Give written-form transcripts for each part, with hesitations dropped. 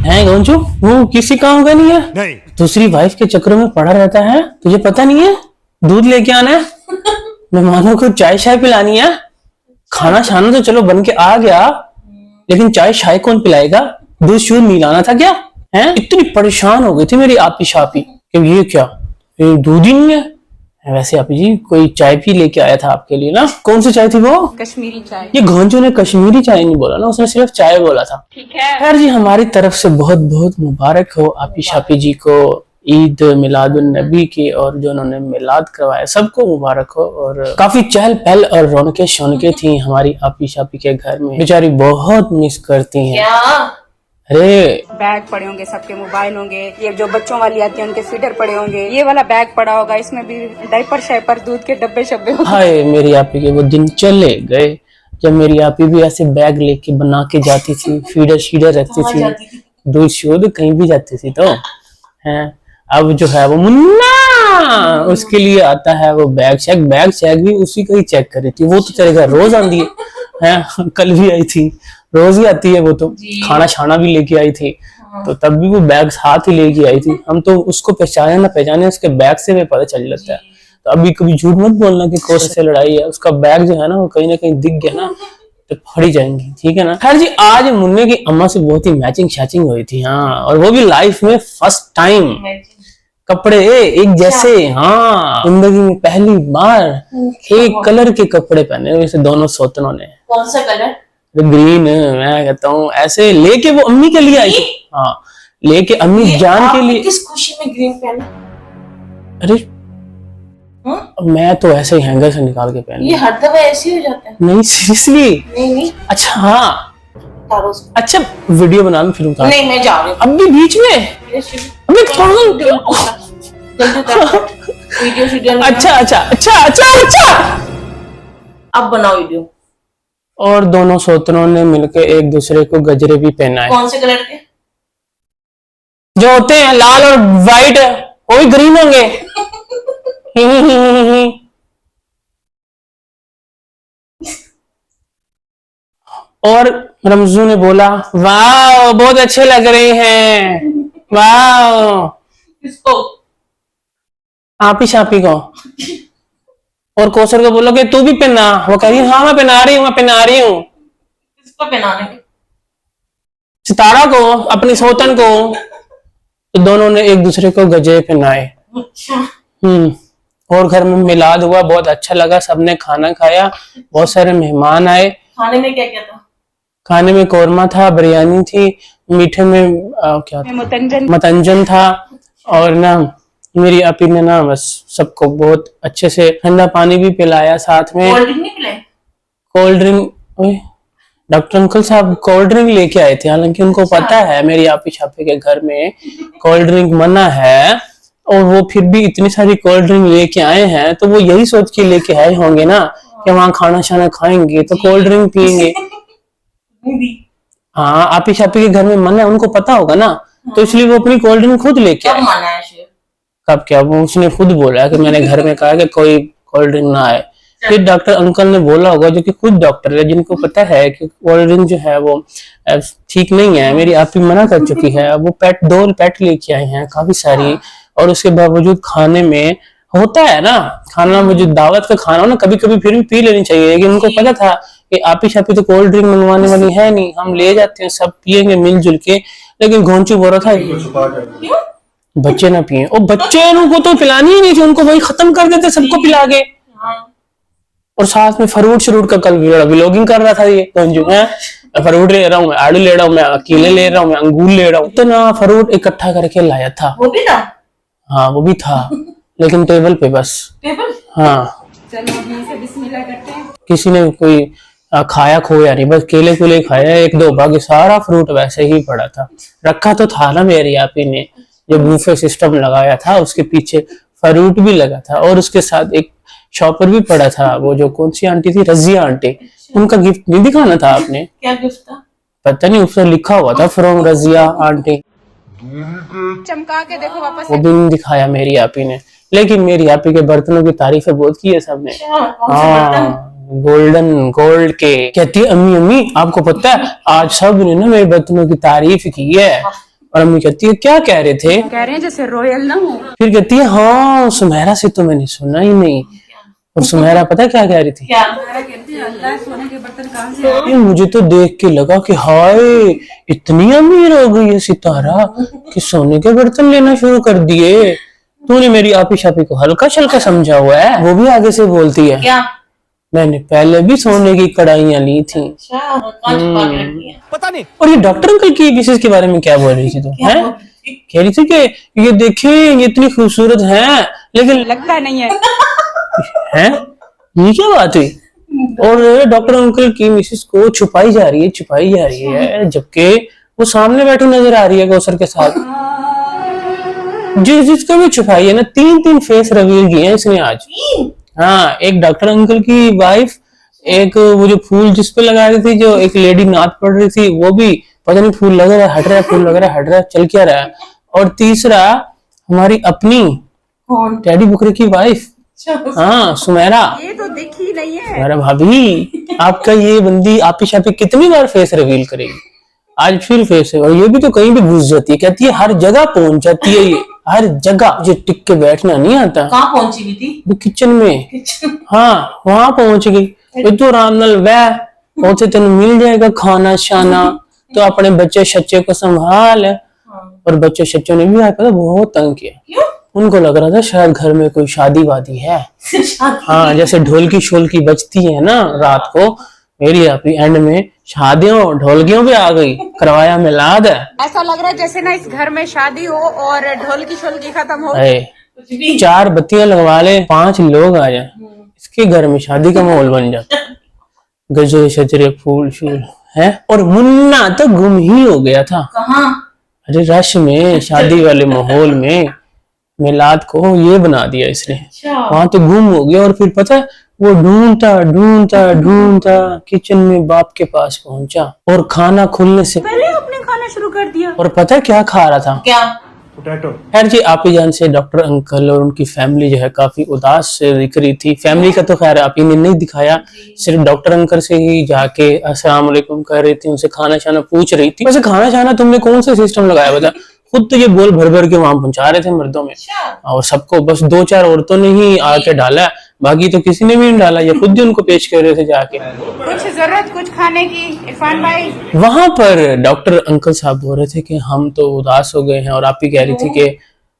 है गोंचू, वो किसी काम का नहीं है, नहीं दूसरी वाइफ के चक्करों में पड़ा रहता है। तुझे पता नहीं है दूध लेके आना है, मेहमानों को चाय शाय पिलानी है, खाना शाना तो चलो बन के आ गया, लेकिन चाय शाय कौन पिलाएगा? दूध शूध मिलाना था क्या? है इतनी परेशान हो गई थी मेरी आपी शापी कि ये क्या, ये दूध ही नहीं है। वैसे आपी जी कोई चाय भी लेके आया था आपके लिए ना। कौन सी चाय थी वो? कश्मीरी चाय। ये घोंचू ने कश्मीरी चाय नहीं बोला ना, उसने सिर्फ चाय बोला था। ठीक है खैर जी, हमारी तरफ से बहुत बहुत मुबारक हो आपी शापी जी को ईद मिलादुन नबी की, और जो उन्होंने मिलाद करवाया सबको मुबारक हो। और काफी चहल पहल और रौनके शौनके थी हमारी आपी शापी के घर में, बेचारी बहुत मिस करती हैं। अरे बैग पड़े होंगे, सबके मोबाइल होंगे, ये जो बच्चों वाली आती है उनके फीडर पड़े होंगे, ये वाला बैग पड़ा होगा, इसमें भी डायपर शायपर दूध के डब्बे शब्बे। हाय मेरी आपी के वो दिन चले गए जब मेरी आपी भी ऐसे बैग लेके बना के जाती थी, फीडर शीडर रखती थी, दूध शूध कहीं भी जाती थी। तो है अब जो है वो मुन्ना उसके लिए आता है वो बैग चेक भी उसी का ही चेक करी थी। वो तो तेरे घर रोज आती है, कल भी आई थी, रोज ही आती है वो तो, खाना छाना भी लेके आई थी। तो तब भी वो बैग साथ ही लेके आई थी। हम तो उसको पहचाने ना पहचाने, उसके बैग से भी पता चल जाता है। तो अभी कभी झूठ मत बोलना कि कोर्स से लड़ाई है, उसका बैग जो है ना वो कहीं ना कहीं दिख गया ना तो फड़ी जाएंगी, ठीक है ना। खैर जी, आज मुन्ने की अम्मा से बहुत ही मैचिंग शैचिंग हुई थी। हाँ, और वो भी लाइफ में फर्स्ट टाइम, कपड़े एक जैसे। हाँ, जिंदगी में पहली बार एक कलर के कपड़े पहने वैसे दोनों सोतनों ने। कौन सा कलर? ग्रीन। मैं कहता हूँ ऐसे लेके वो अम्मी के लिए आई थी। हाँ, लेके अम्मी जान के लिए। किस खुशी में ग्रीन पहना? अरे मैं तो ऐसे ही हैंगर से निकाल के पहन। ये हर दफा ऐसे ही हो जाता है? नहीं सीरियसली। नहीं। अच्छा हाँ, अच्छा वीडियो बना लूं फिर उतार। नहीं मैं जा रही हूँ अभी बीच में। अबे वीडियो अच्छा। अब बनाओ वीडियो। और दोनों सोतरों ने मिलकर एक दूसरे को गजरे भी पहनाए। कौन से कलर के? जो होते हैं लाल और व्हाइट, वो भी ग्रीन होंगे। और रमजू ने बोला वाह बहुत अच्छे लग रहे हैं। वाह किसको? आपी शापी को। और कौसर को बोला कि तू भी पहना। वो कह रही हाँ मैं पहना रही हूँ। किसको पहनाने? सितारा को, अपनी सोतन को। तो दोनों ने एक दूसरे को गजरे पहनाए। अच्छा। और घर में मिलाद हुआ, बहुत अच्छा लगा, सबने खाना खाया, बहुत सारे मेहमान आए। खाने में क्या क्या था? खाने में कौरमा था, बिरयानी थी, मीठे में क्या था? मतंजन था। और ना मेरी आपी ने ना बस सबको बहुत अच्छे से ठंडा पानी भी पिलाया साथ में। कोल्ड ड्रिंक नहीं पिलाए? कोल्ड ड्रिंक डॉक्टर अंकल साहब कोल्ड ड्रिंक लेके आए थे, हालांकि उनको पता है मेरी आपी छापे के घर में कोल्ड ड्रिंक मना है, और वो फिर भी इतनी सारी कोल्ड ड्रिंक लेके आए हैं। तो वो यही सोच के लेके आए होंगे ना कि वहाँ खाना शाना खाएंगे तो कोल्ड ड्रिंक पियेंगे। हाँ, आपी छापे के घर में मना है, उनको पता होगा ना। तो इसलिए वो अपनी कोल्ड ड्रिंक खुद लेके आए। मना है कब क्या, वो उसने खुद बोला कि मैंने घर में कहा कि कोई कोल्ड ड्रिंक ना आए। फिर डॉक्टर अंकल ने बोला होगा, जो कि खुद डॉक्टर है, जिनको पता है कि कोल्ड ड्रिंक जो है वो ठीक नहीं है, मेरी आपी मना कर चुकी है। वो दो पेट लेके आए हैं काफी सारी, और उसके बावजूद खाने में होता है ना, खाना वो जो दावत का खाना हो ना, कभी कभी फिर भी पी लेनी चाहिए। लेकिन उनको पता था कि आपी शापी तो कोल्ड ड्रिंक मंगवाने वाली है नहीं, हम ले जाते हैं, सब पियेंगे मिलजुल के। लेकिन घोंचू बोल रहा था बच्चे ना पिए, और बच्चे को तो पिलानी ही नहीं थी, उनको वही खत्म कर देते सबको पिला के। और साथ में फ्रूट का कल व्लॉगिंग कर रहा था ये घोंचू है, फ्रूट ले रहा हूँ मैं, आड़ू ले रहा हूँ मैं, केले ले रहा हूँ मैं, अंगूर ले रहा हूँ। इतना फ्रूट इकट्ठा करके लाया था। वो भी था? हाँ वो भी था, लेकिन टेबल पे बस। टेबल? हाँ, चलो से बिस्मिल्लाह करते हैं। किसी ने कोई खाया खोया नहीं, बस केले कुले खाया एक दो, बाकी सारा फ्रूट वैसे ही पड़ा था। रखा तो था ना मेरी आपी ने, जो बूफे सिस्टम लगाया था उसके पीछे फ्रूट भी लगा था, और उसके साथ एक शॉपर भी पड़ा था। वो जो कौन सी आंटी थी, रजिया आंटी, उनका गिफ्ट नहीं दिखाना था आपने? क्या गिफ्ट था? पता नहीं, उस पर लिखा हुआ था फ्रॉम रजिया आंटी। चमका के देखो वापस। वो भी नहीं दिखाया मेरी आपी ने, लेकिन मेरी आपी के बर्तनों की तारीफें बहुत की है सबने। गोल्ड के। कहती है अम्मी आपको पता है आज सब ने ना मेरे बर्तनों की तारीफ की है। और अम्मी कहती है क्या कह रहे थे? कह रहे हैं जैसे रॉयल ना हो। फिर कहती है हाँ सुमेरा से तो मैंने सुना ही नहीं। और सुमेरा पता है क्या कह रही थी? क्या? कहती है अल्लाह सोने के बर्तन कहाँ से आए? ये मुझे तो देख के लगा कि हाय इतनी अमीर हो गई है सितारा कि सोने के बर्तन लेना शुरू कर दिए। तूने मेरी आपी शापी को हल्का शल्का समझा हुआ है। वो भी आगे से बोलती है क्या? मैंने पहले भी सोने की कढ़ाइयां ली थी। अच्छा, कांच छुपा के रखी है। पता नहीं। और ये डॉक्टर अंकल की किसी के बारे में क्या बोल रही थी तुम? क्या हैं? बोल रही थी? कह रही थी कि ये देखिए ये इतनी खूबसूरत है लेकिन लगता नहीं है। हैं ये क्या बात हुई? और डॉक्टर अंकल की मिसेस को छुपाई जा रही है जबकि वो सामने बैठी नजर आ रही है कौसर के साथ। जिसको भी छुपाई है ना, 3 फेस रिवील किए हैं इसने आज। हाँ, एक डॉक्टर अंकल की वाइफ, एक वो जो फूल जिस पे लगा रही थी, जो एक लेडी नात पड़ रही थी, वो भी पता नहीं फूल लग रहा है हट रहा है, फूल लग रहा है हट रहा है, चल क्या रहा है। और तीसरा हमारी अपनी कौन? टैडी बुकरे की वाइफ, हाँ सुमेरा। ये तो दिखी नहीं है। अरे भाभी आपका ये बंदी आपी शापी कितनी बार फेस रिवील करेगी? आज फिर फेस है। और ये भी तो कहीं भी घुस जाती है, कहती है हर जगह पहुंच जाती है ये, हर जगह। मुझे टिक के बैठना नहीं आता। कहाँ पहुंची हुई थी? वो किचन में, किचन। हाँ वहां पहुंच गई। तो आराम नाल वह पहुंचे तेन मिल जाएगा खाना शाना, तो अपने बच्चे शच्चे को संभाल। और बच्चे शच्चों ने भी पता बहुत तंग किया। क्यों? उनको लग रहा था शायद घर में कोई शादी वादी है। हाँ, जैसे ढोलकी शोलकी बजती है ना रात को, मेरी आपी एंड में शादियों ढोलकियों भी आ गई, करवाया मिलाद है। ऐसा लग रहा है जैसे ना इस घर में शादी हो और ढोल की शोलकी खत्म हो। अरे कुछ भी। 4 बत्तियां लगवा ले, 5 लोग आ जाए, इसके घर में शादी का माहौल बन जाता। गजरे शजरे फूल शूल है। और मुन्ना तो गुम ही हो गया था। कहाँ? अरे रश में, शादी वाले माहौल में मिलाद को ये बना दिया इसने। अच्छा। वहां तो गुम हो गया। और फिर पता है वो ढूंढता किचन में बाप के पास पहुंचा और खाना खुलने से पहले अपने खाना शुरू कर दिया। और पता है क्या खा रहा था? क्या? पोटैटो। खैर जी, आपी जान से डॉक्टर अंकल और उनकी फैमिली जो है काफी उदास से दिख रही थी। फैमिली का तो खैर आपी ने नहीं दिखाया, सिर्फ डॉक्टर अंकल से ही जाके अस्सलाम वालेकुम कह रही थी, उनसे खाना शाना पूछ रही थी। वैसे खाना शाना तुमने कौन सा सिस्टम लगाया बता? खुद तो ये बोल भर भर के वहां पहुंचा रहे थे मर्दों में, और सबको बस 2-4 औरतों ने ही आके डाला, बाकी तो किसी ने भी नहीं डाला, ये खुद ही उनको पेश कर रहे थे जाके। कुछ जरूरत कुछ खाने की इरफान भाई? वहां पर डॉक्टर अंकल साहब बोल रहे थे कि हम तो उदास हो गए हैं, और आप ही कह रही थी कि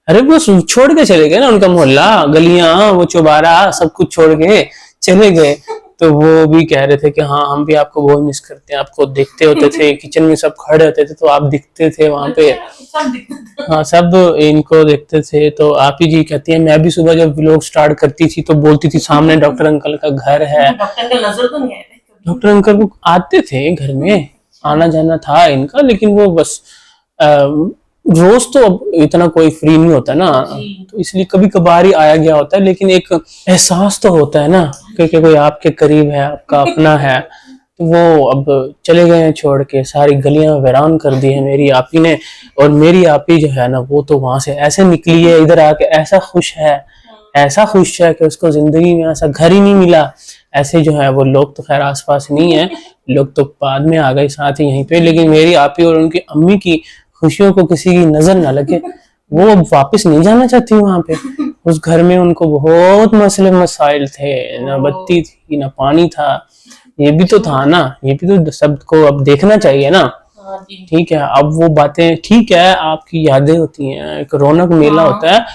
अरे वो छोड़ के चले गए ना, उनका मोहल्ला गलियां वो चौबारा सब कुछ छोड़ के चले गए। तो वो भी कह रहे थे कि हाँ हम भी आपको बहुत मिस करते हैं, आपको देखते होते थे किचन में, सब खड़े होते थे तो आप दिखते थे वहां पे। सब दिखता था। हाँ सब इनको देखते थे। तो आप ही जी कहती है मैं भी सुबह जब व्लॉग स्टार्ट करती थी तो बोलती थी सामने डॉक्टर अंकल का घर है। डॉक्टर का नजर तो नहीं आया था। डॉक्टर अंकल वो आते थे घर में, आना जाना था इनका, लेकिन वो बस रोज तो अब इतना कोई फ्री नहीं होता ना, तो इसलिए कभी कभार ही आया गया होता है। लेकिन एक एहसास तो होता है ना कि कोई आपके करीब है, आपका अपना है। तो वो अब चले गए हैं छोड़ के, सारी गलियां वीरान कर दी है मेरी आपी ने। और मेरी आपी जो है ना वो तो वहां से ऐसे निकली है इधर आके, ऐसा खुश है कि उसको जिंदगी में ऐसा घर ही नहीं मिला। ऐसे जो है वो लोग तो खैर आसपास नहीं है, लोग तो बाद में आ गए साथ ही यहीं पे, लेकिन मेरी आपी और उनकी अम्मी की खुशियों को किसी की नजर ना लगे। वो अब वापस नहीं जाना चाहती वहां पे। उस घर में उनको बहुत मसले मसाइल थे, ना बत्ती थी ना पानी था, ये भी तो था ना, ये भी तो सबको अब देखना चाहिए ना। हाँ जी। ठीक है, अब वो बातें ठीक है, आपकी यादें होती हैं, एक रौनक मेला होता है,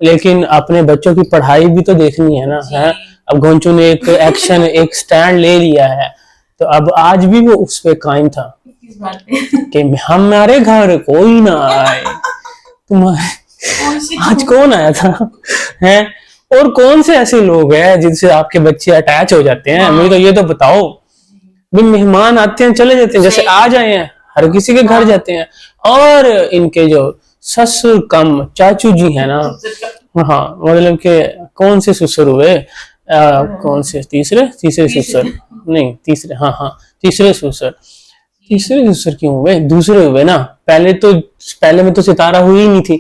लेकिन अपने बच्चों की पढ़ाई भी तो देखनी है ना। है अब गोंचू ने एक एक्शन एक स्टैंड ले लिया है, तो अब आज भी वो उस पे कायम था किस बात पे? कि हमारे घर कोई ना आए। तुम्हारे आज कौन आया था? है और कौन से ऐसे लोग हैं जिनसे आपके बच्चे अटैच हो जाते हैं? मुझे तो ये तो बताओ। भी मेहमान आते हैं चले जाते हैं, जैसे आज आए हैं हर किसी के घर जाते हैं। और इनके जो ससुर कम चाचू जी है ना, हाँ मतलब के कौन से ससुर हुए, कौन से तीसरे ससुर नहीं तीसरे, हाँ तीसरे ससुर क्यों हुए? दूसरे हुए ना, पहले में तो सितारा हुई ही नहीं थी,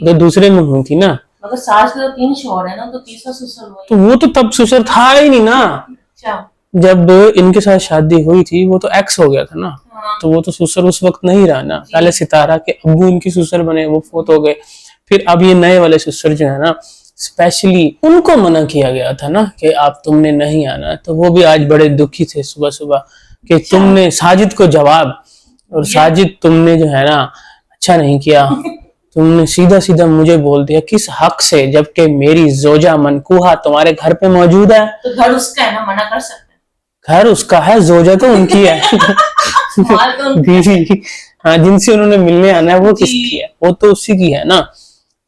तो दूसरे में हुई थी ना। मगर सास के तो 3 शौहर है ना, तो तीसरा ससुर हुआ। तो वो तो तब ससुर था ही नहीं ना, अच्छा। जब इनके साथ शादी हुई थी वो तो एक्स हो गया था ना, हाँ। तो वो तो ससुर उस वक्त नहीं रहा ना। पहले सितारा के अब्बू इनकी ससुर बने, वो फोत हो गए। फिर अब ये नए वाले ससुर जो है ना, स्पेशली उनको मना किया गया था ना कि आप तुमने नहीं आना, तो वो भी आज बड़े दुखी थे सुबह सुबह कि तुमने साजिद को जवाब, और साजिद तुमने जो है ना अच्छा नहीं किया, तुमने सीधा सीधा मुझे बोल दिया किस हक से, जबकि मेरी जोजा मनकूहा तुम्हारे घर पे मौजूद है। तो घर उसका है ना, मना कर सकते घर उसका है, जोजा तो उनकी है। हैं। माल तो उनका बीवी, हाँ, जिनसे उन्होंने मिलने आना है वो जी। किसकी है, वो तो उसी की है ना।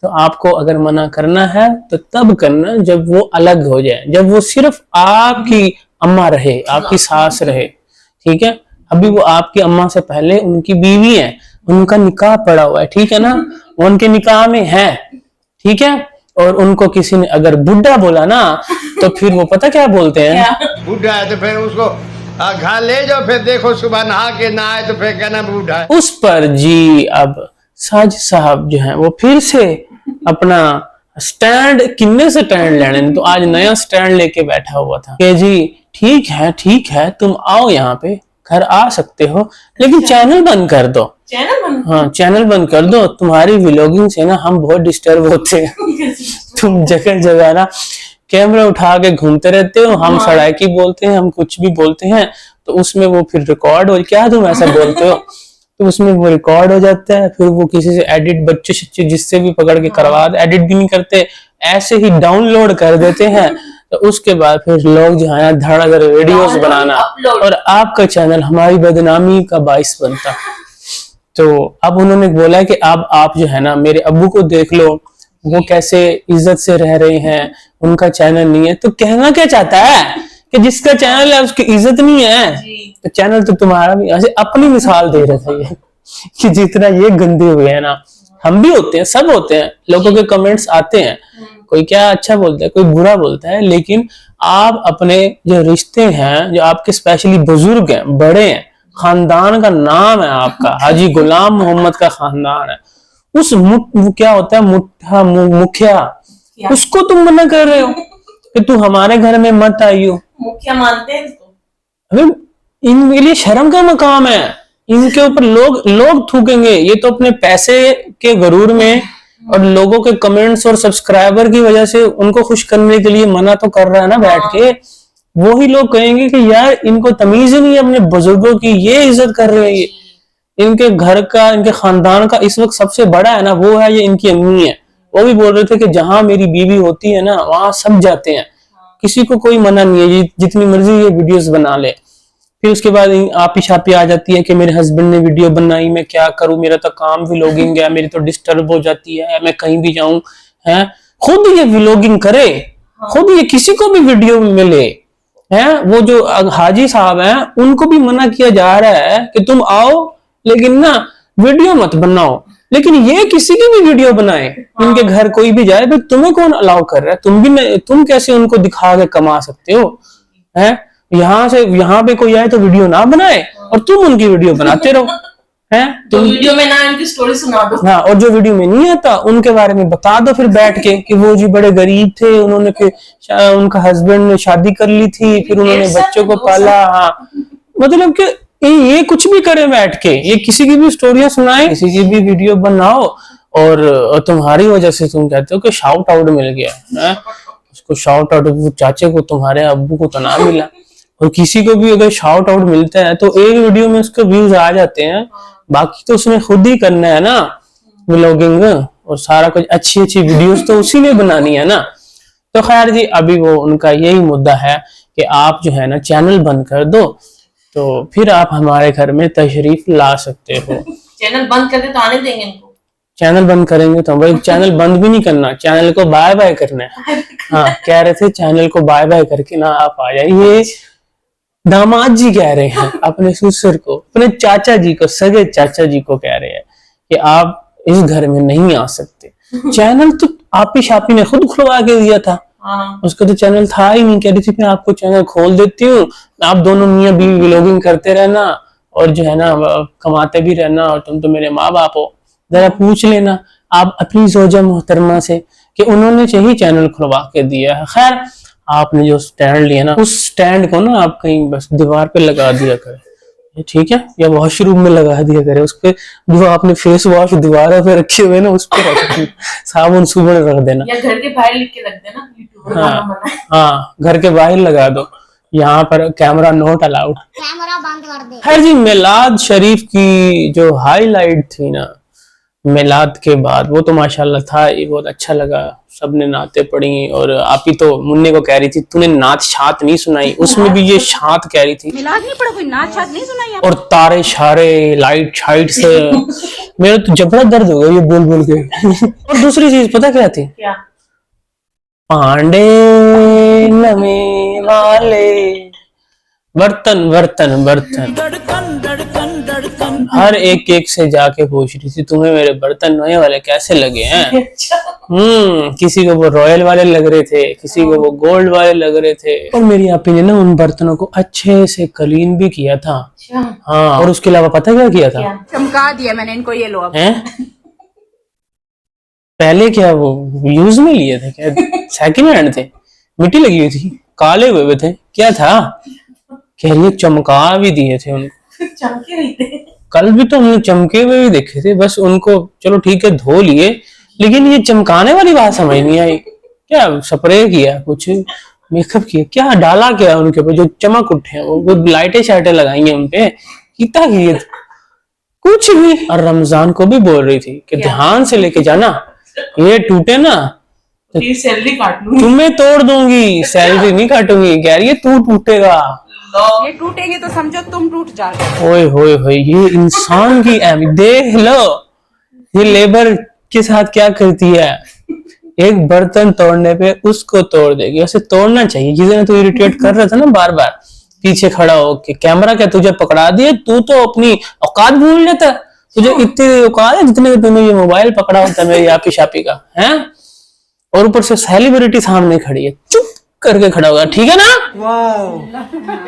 तो आपको अगर मना करना है तो तब करना जब वो अलग हो जाए, जब वो सिर्फ आपकी अम्मा रहे, आपकी सास रहे, ठीक है। अभी वो आपकी अम्मा से पहले उनकी बीवी है, उनका निकाह पड़ा हुआ है, ठीक है ना, वो उनके निकाह में है, ठीक है। और उनको किसी ने अगर बुढ़ा बोला ना, तो फिर वो पता क्या बोलते हैं, क्या? बूढ़ा है तो फिर उसको घर ले जाओ, फिर देखो सुबह नहा के ना आए तो फिर कहना बूढ़ा है। उस पर जी अब साजिद साहब जो हैं वो फिर से अपना स्टैंड, किन्ने से स्टैंड लेने, तो आज नया स्टैंड लेके बैठा हुआ था कि जी ठीक है तुम आओ यहाँ पे, घर आ सकते हो, लेकिन चैनल बंद कर दो। चैनल बंद। हाँ, चैनल बंद कर दो, तुम्हारी व्लॉगिंग से ना हम बहुत डिस्टर्ब होते हैं। तुम जगह जगह ना कैमरा उठा के घूमते रहते हो, हम सड़ाकी बोलते हैं, हम कुछ भी बोलते हैं, तो उसमें वो फिर रिकॉर्ड हो, क्या तुम ऐसा बोलते हो, तो उसमें वो रिकॉर्ड हो जाता है। फिर वो किसी से एडिट, बच्चे शच्चे जिससे भी पकड़ के करवा, एडिट भी नहीं करते, ऐसे ही डाउनलोड कर देते हैं। तो उसके बाद फिर लोग जो है धड़ाधड़ वीडियोस बनाना, और आपका चैनल हमारी बदनामी का बाइस बनता। तो अब उन्होंने बोला कि अब आप जो है ना मेरे अब्बू को देख लो, वो कैसे इज्जत से रह रहे हैं, उनका चैनल नहीं है। तो कहना क्या चाहता है कि जिसका चैनल है उसकी इज्जत नहीं है, तो चैनल तो तुम्हारा भी। ऐसे अपनी मिसाल दे रहे थे ये कि जितना ये गंदे हुए हैं ना, हम भी होते हैं, सब होते हैं, लोगों के कमेंट्स आते हैं, कोई क्या अच्छा बोलता है, कोई बुरा बोलता है, लेकिन आप अपने जो रिश्ते हैं, जो आपके स्पेशली बुजुर्ग हैं, बड़े हैं, खानदान का नाम है आपका, हाजी गुलाम मोहम्मद का खानदान है, उस क्या होता है मुठा मुखिया, उसको तुम मना कर रहे हो कि तू हमारे घर में मत आइयो। मुखिया मानते हैं इसको? अबे इनके लिए शर्म का मकाम है, इनके ऊपर लोग थूकेंगे। ये तो अपने पैसे के गरूर में और लोगों के कमेंट्स और सब्सक्राइबर की वजह से उनको खुश करने के लिए मना तो कर रहा है ना बैठ के। वो ही लोग कहेंगे कि यार इनको तमीज ही नहीं है अपने बुजुर्गों की, ये इज्जत कर रहे हैं, इनके घर का, इनके खानदान का इस वक्त सबसे बड़ा है ना वो है ये इनकी अम्मी है। वो भी बोल रहे थे कि जहां मेरी बीवी होती है ना वहां सब जाते हैं, किसी को कोई मना नहीं है, जितनी मर्जी ये वीडियोस बना ले। फिर उसके बाद आप ही छापी आ जाती है कि मेरे हस्बैंड ने वीडियो बनाई, मैं क्या करूं, मेरा तो काम व्लॉगिंग है, मेरी तो डिस्टर्ब हो जाती है, मैं कहीं भी जाऊं है। खुद ये व्लॉगिंग करे, खुद ये किसी को भी वीडियो में मिले है। वो जो हाजी साहब हैं उनको भी मना किया जा रहा है कि तुम आओ लेकिन ना वीडियो मत बनाओ, लेकिन ये किसी की भी वीडियो बनाए, इनके घर कोई भी जाए, भाई तुम्हें कौन अलाउ कर रहा है? तुम कैसे उनको दिखा के कमा सकते हो है? यहाँ पे कोई आए तो वीडियो ना बनाए और तुम उनकी वीडियो बनाते रहो है। तो वीडियो में ना इनकी स्टोरी सुना दो। हाँ, और जो वीडियो में नहीं आता उनके बारे में बता दो फिर बैठ के कि वो जी बड़े गरीब थे, उन्होंने फिर उनका हस्बैंड ने शादी कर ली थी, फिर उन्होंने बच्चों को पाला। हाँ, मतलब कि ये कुछ भी करे बैठ के, ये किसी की भी स्टोरियां सुनाए, किसी की भी वीडियो बनाओ, और तुम्हारी वजह से तुम कहते हो कि शाउट आउट मिल गया है। उसको शाउट आउट, वो चाचे को, तुम्हारे अब्बू को तो ना मिला। और किसी को भी अगर शाउट आउट मिलता है तो एक वीडियो में उसके व्यूज आ जाते हैं, बाकी तो उसने खुद ही करना है ना व्लॉगिंग, और सारा कुछ अच्छी अच्छी वीडियोस तो उसी ने बनानी है ना। तो खैर जी, अभी वो उनका यही मुद्दा है कि आप जो है ना चैनल बंद कर दो, तो फिर आप हमारे घर में तशरीफ ला सकते हो। चैनल बंद कर दे तो आने देंगे इनको? चैनल बंद करेंगे तो भाई चैनल बंद भी नहीं करना, चैनल को बाय बाय करना है। हाँ, कह रहे थे चैनल को बाय बाय करके ना आप आ जाइए। दामाद जी कह रहे हैं अपने ससुर को, अपने चाचा जी को, सगे चाचा जी को कह रहे हैं कि आप इस घर में नहीं आ सकते। चैनल तो आप ही शापी ने खुद खुलवा के दिया था। उसका तो चैनल था ही नहीं, कह रही थी मैं आपको चैनल खोल देती हूँ, आप दोनों मियां बीवी व्लॉगिंग करते रहना और जो है ना कमाते भी रहना, और तुम तो मेरे माँ बाप हो। जरा पूछ लेना आप अपनी जोजा मोहतरमा से कि उन्होंने चाहिए चैनल खुलवा के दिया है। खैर, आपने जो स्टैंड लिया ना, उस स्टैंड को ना आप कहीं बस दीवार पे लगा दिया करें, ठीक है, या वॉशरूम में लगा दिया करें। उसके जो आपने फेस वॉश दीवार पे रखे हुए ना, उस पे रख साबुन सुबह रख देना, या घर के बाहर लिख के रख देना, यूट्यूबर हाँ गाना मना है। हाँ, घर के बाहर लगा दो, यहाँ पर कैमरा नॉट अलाउड। कैमरा बंद कर दे। खैर जी, मिलाद शरीफ की जो हाईलाइट थी ना मिलाद के बाद, वो तो माशाल्लाह था ही, बहुत अच्छा लगा। सबने नाते पढ़ी, और आप ही तो मुन्ने को कह रही थी तूने नात शात नहीं सुनाई, उसमें भी ये शात कह रही थी, मिलाद नहीं पड़ा, कोई नाच शाद नहीं सुनाई आप? और तारे शारे लाइट शाइट से मेरा तो जबड़ा दर्द हो गया ये बोल बोल के। और दूसरी चीज पता क्या थी? क्या? पांडे नमे वाले बर्तन बर्तन बर्तन, हर एक एक से जाके पूछ रही थी तुम्हें मेरे बर्तन नए वाले कैसे लगे हैं। किसी को वो रॉयल वाले लग रहे थे, किसी को वो गोल्ड वाले लग रहे थे, और मेरी आपी ने ना उन बर्तनों को अच्छे से क्लीन भी किया था। हाँ, और उसके अलावा पता क्या किया था? चमका दिया मैंने इनको, ये लो अब। हैं? पहले क्या वो यूज में लिए थे क्या? सेकंड हैंड थे, मिट्टी लगी हुई थी, काले हुए थे, क्या था? कह रही है चमका भी दिए थे उनको। चमके नहीं थे, कल भी तो हमने चमके हुए भी देखे थे, बस उनको चलो ठीक है धो लिए, लेकिन ये चमकाने वाली बात समझ नहीं आई। क्या स्प्रे किया, कुछ मेकअप किया, क्या डाला क्या उनके ऊपर जो चमक उठे, वो लाइटें शाइटें लगाई हैं उनपे, कितना किए कुछ भी। और रमजान को भी बोल रही थी कि ध्यान से लेके जाना, ये टूटे ना फिर सैलरी काट लूंगी, तुम्हें तोड़ दूंगी, सैलरी नहीं काटूंगी। कह रही है तू टूटेगा, ये टूटेंगे तो समझो तुम टूट जाओगे। ओए होए होए, ये इंसान की अहमियत देख लो, ये लेबर के साथ क्या करती है, एक बर्तन तोड़ने पे उसको तोड़ देगी। वैसे तोड़ना चाहिए, जिसे तू इरिटेट कर रहा था ना बार बार पीछे खड़ा हो के, कैमरा क्या तुझे पकड़ा दिए, तू तो अपनी औकात भूल जाता, तुझे इतनी औकात है जितने तुम्हें ये मोबाइल पकड़ा होता है मेरी आपी शापी का, है? और ऊपर से सेलिब्रिटी सामने खड़ी है, चुप करके खड़ा होगा, ठीक है ना?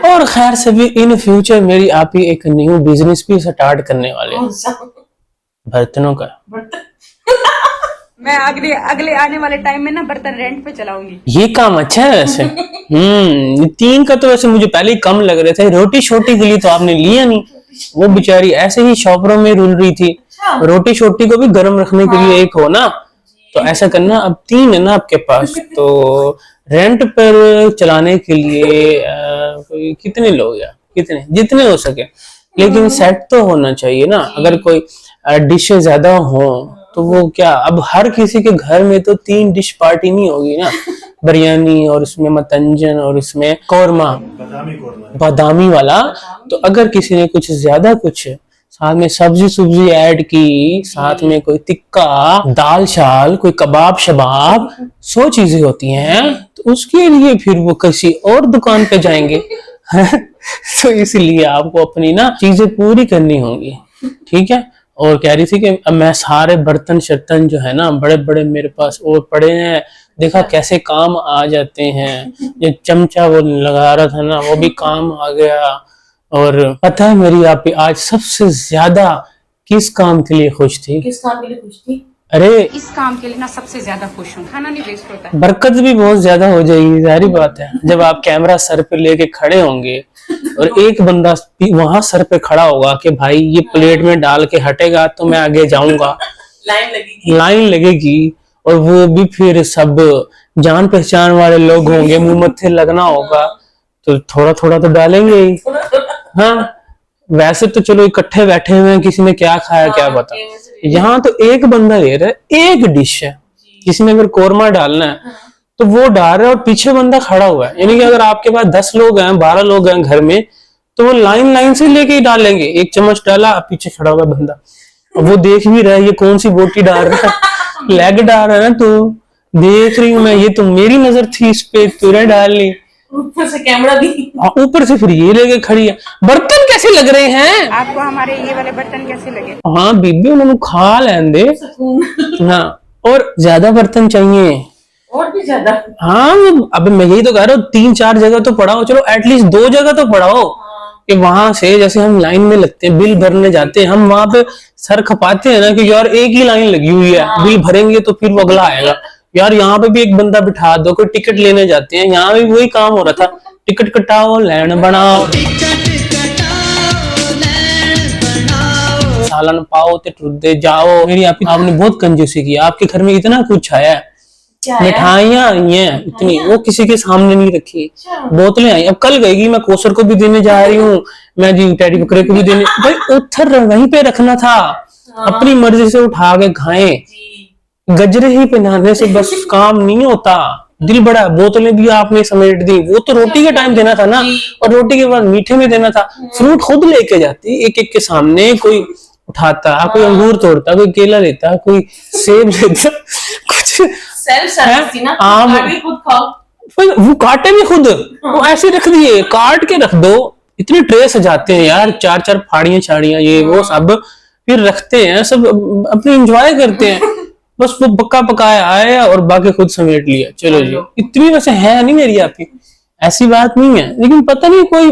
और खैर से भी इन फ्यूचर मेरी आप ही एक न्यू बिजनेस भी स्टार्ट करने वाले हैं, बर्तनों का। मैं अगले अगले आने वाले टाइम में ना बर्तन रेंट पे चलाऊंगी। ये काम अच्छा है वैसे। ये 3 का तो वैसे मुझे पहले ही कम लग रहे थे, रोटी शोटी के लिए तो आपने लिया नहीं, वो बेचारी ऐसे ही शॉपरों में रुल रही थी, रोटी शोटी को भी गर्म रखने के लिए एक हो ना, तो ऐसा करना। अब 3 है ना आपके पास, तो रेंट पर चलाने के लिए कोई कितने लोग, या कितने जितने हो सके, लेकिन सेट तो होना चाहिए ना। अगर कोई डिशें ज्यादा हो तो वो क्या, अब हर किसी के घर में तो 3 डिश पार्टी नहीं होगी ना, बिरयानी और उसमें मतंजन और उसमें कौरमा, बादामी वाला। तो अगर किसी ने कुछ ज्यादा कुछ साथ में सब्जी ऐड की, साथ में कोई टिक्का, दाल शाल, कोई कबाब शबाब, 100 चीजें होती हैं, तो उसके लिए फिर वो किसी और दुकान पे जाएंगे। तो इसलिए आपको अपनी ना चीजें पूरी करनी होंगी, ठीक है। और कह रही थी कि अब मैं सारे बर्तन शर्तन जो है ना बड़े बड़े मेरे पास और पड़े हैं, देखा कैसे काम आ जाते हैं। जो चमचा वो लगा रहा था ना, वो भी काम आ गया। और पता है मेरी आप आज सबसे ज्यादा किस काम के लिए खुश थी? किस काम के लिए खुश थी? अरे इस काम के लिए ना सबसे ज्यादा खुश हूँ, खाना नहीं वेस्ट होता। बरकत भी बहुत ज्यादा हो जाएगी, जाहिर बात है। जब आप कैमरा सर पे लेके खड़े होंगे और एक बंदा वहां सर पे खड़ा होगा कि भाई ये प्लेट में डाल के हटेगा तो मैं आगे जाऊंगा, लाइन लगेगी। और वो भी फिर सब जान पहचान वाले लोग होंगे, मुंह मत्थे लगना होगा, तो थोड़ा थोड़ा तो डालेंगे ही। हाँ, वैसे तो चलो इकट्ठे बैठे हुए हैं, किसी ने क्या खाया क्या पता। यहाँ तो एक बंदा ले रहा है, एक डिश है, किसी ने अगर कोरमा डालना है तो वो डाल रहा है और पीछे बंदा खड़ा हुआ है। यानी कि अगर आपके पास 10 लोग हैं, 12 लोग हैं घर में, तो वो लाइन से लेके ही डालेंगे। एक चम्मच डाला, पीछे खड़ा हुआ बंदा, और वो देख भी रहा है ये कौन सी बोटी डाल रहा है, लेग डाल रहा है ना, तो देख रही हूँ मैं, ये तो मेरी नजर थी इस पे, तुरंत डाल ली, ऊपर से कैमरा भी, ऊपर से फिर ये लेके खड़ी है। बर्तन कैसे लग रहे हैं आपको? हमारे ये वाले बर्तन कैसे लगे? हाँ बीबी, उन्होंने खा लें दे। हाँ, और ज्यादा बर्तन चाहिए, और भी ज्यादा। हाँ, अब मैं यही तो कह रहा हूँ, 3-4 जगह तो पढ़ाओ, चलो एटलीस्ट 2 जगह तो पढ़ाओ। कि वहां से जैसे हम लाइन में लगते हैं, बिल भरने जाते हैं, हम वहां पे सर खपाते हैं ना कि यार एक ही लाइन लगी हुई है, बिल भरेंगे तो फिर वो अगला आएगा, यार यहाँ पे भी एक बंदा बिठा दो, कोई टिकट लेने जाते हैं, यहाँ भी वही काम हो रहा था, टिकट कटाओ लैंड बनाओ, सालन पाओ ते टुरदे जाओ। मेरी आपने बहुत कंजूसी की, आपके घर में इतना कुछ आया है, मिठाइयां आई हैं इतनी, वो किसी के सामने नहीं रखी, बोतलें आई। अब कल गएगी, मैं कोसर को भी देने जा रही हूँ, मैं जी टैडी बकरे को भी देने, भाई उधर वहीं पे रखना था, अपनी मर्जी से उठा के खाएं। गजरे ही पहनाने से बस काम नहीं होता, दिल बड़ा। बोतलें भी आपने समेट दी, वो तो रोटी के टाइम देना था ना, और रोटी के बाद मीठे में देना था। फ्रूट खुद लेके जाती, एक एक के सामने, कोई उठाता, कोई अंगूर तोड़ता, कोई केला लेता, कोई सेब लेता, कुछ सेल्फ सर्विस थी ना, आम भी खुद खाओ, वो काटे भी खुद, वो ऐसे रख दिए, काट के रख दो। इतने ट्रे सजाते हैं यार, चार चार फाड़ियां छाड़ियां ये वो सब, फिर रखते हैं सब, अपने एंजॉय करते हैं। बस वो पक्का पकाया आया और बाकी खुद समेट लिया, चलो जी। इतनी वैसे है नहीं मेरी आपकी, ऐसी बात नहीं है, लेकिन पता नहीं कोई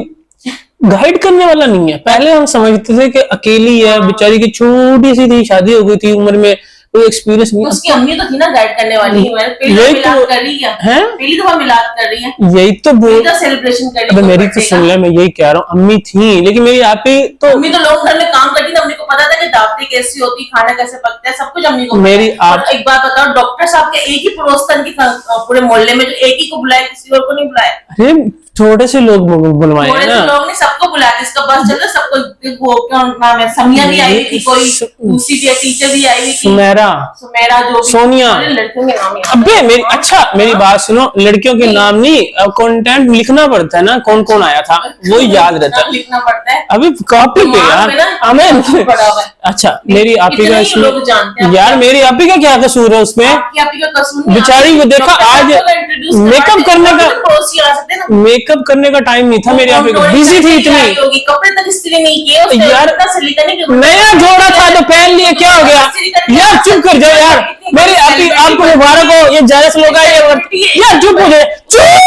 गाइड करने वाला नहीं है। पहले हम समझते थे कि अकेली है बेचारी, की छोटी सी थी, शादी हो गई थी उम्र में, कोई एक्सपीरियंस नहीं। उसकी अम्मी तो थी ना गाइड करने वाली, पहली यही दफा तो मिलाद कर रही है, पहली दफा मिलाद कर रही है, यही तो बोल, सेलिब्रेशन कर रही अबे है। मेरी तो सुन ले, मैं यही कह रहा हूँ, अम्मी थी, लेकिन मेरी आप ही तो, अम्मी तो लोग घर में काम करती थी, अम्मी को पता था कि दावतें कैसी होती, खाना कैसे पकता है, सब कुछ अम्मी को पता मेरी है। आप- और एक बात बताओ, डॉक्टर साहब के एक ही पड़ोसन की पूरे मोहल्ले में जो एक ही को बुलाया, किसी और को नहीं बुलाया, अरे छोटे से लोग बुलवाए थोड़े हैं से ना। लोग ने सबको बुलाया, जिसका बस चल रहा सबको, वो क्या नाम है, समिया भी आई हुई थी, कोई दूसरी टीचर भी आई हुई थी, सुमेरा, सुमेरा, जो भी सोनिया। सारे लड़कियों के नाम याद अबे मेरी, अच्छा मेरी बात सुनो, लड़कियों के नाम नहीं, अब कंटेंट लिखना पड़ता है ना, कौन कौन आया था वो याद रहता है। लिखना पड़ता है। अभी कॉपी पे दिमाग में ना यार हमें पड़ा हुआ है। अच्छा मेरी आपी इतने का ही इसमें, लोग जानते हैं। यार मेरी आपी का क्या कसूर है उसमें? आपकी आपकी का कसूर नहीं, बेचारी को आप देखा डॉक्टर आज साहब को introduce मेकअप करवाते करने हैं, का, तो पड़ोसी आ सकते हैं ना। मेकअप करने का टाइम नहीं था मेरी आपी का, बिजी थी इतनी। होगी, कपड़े तक इस्त्री नहीं किए उसने, यार, इतना सिलिकॉन नहीं किया। नया जोड़ा था तो पहन लिए, क्या हो गया यार? चुप कर जाओ यार, मेरी आपी, आपको मुबारक हो, ये जायज लोग आए यार, चुप हो जाए, चुप।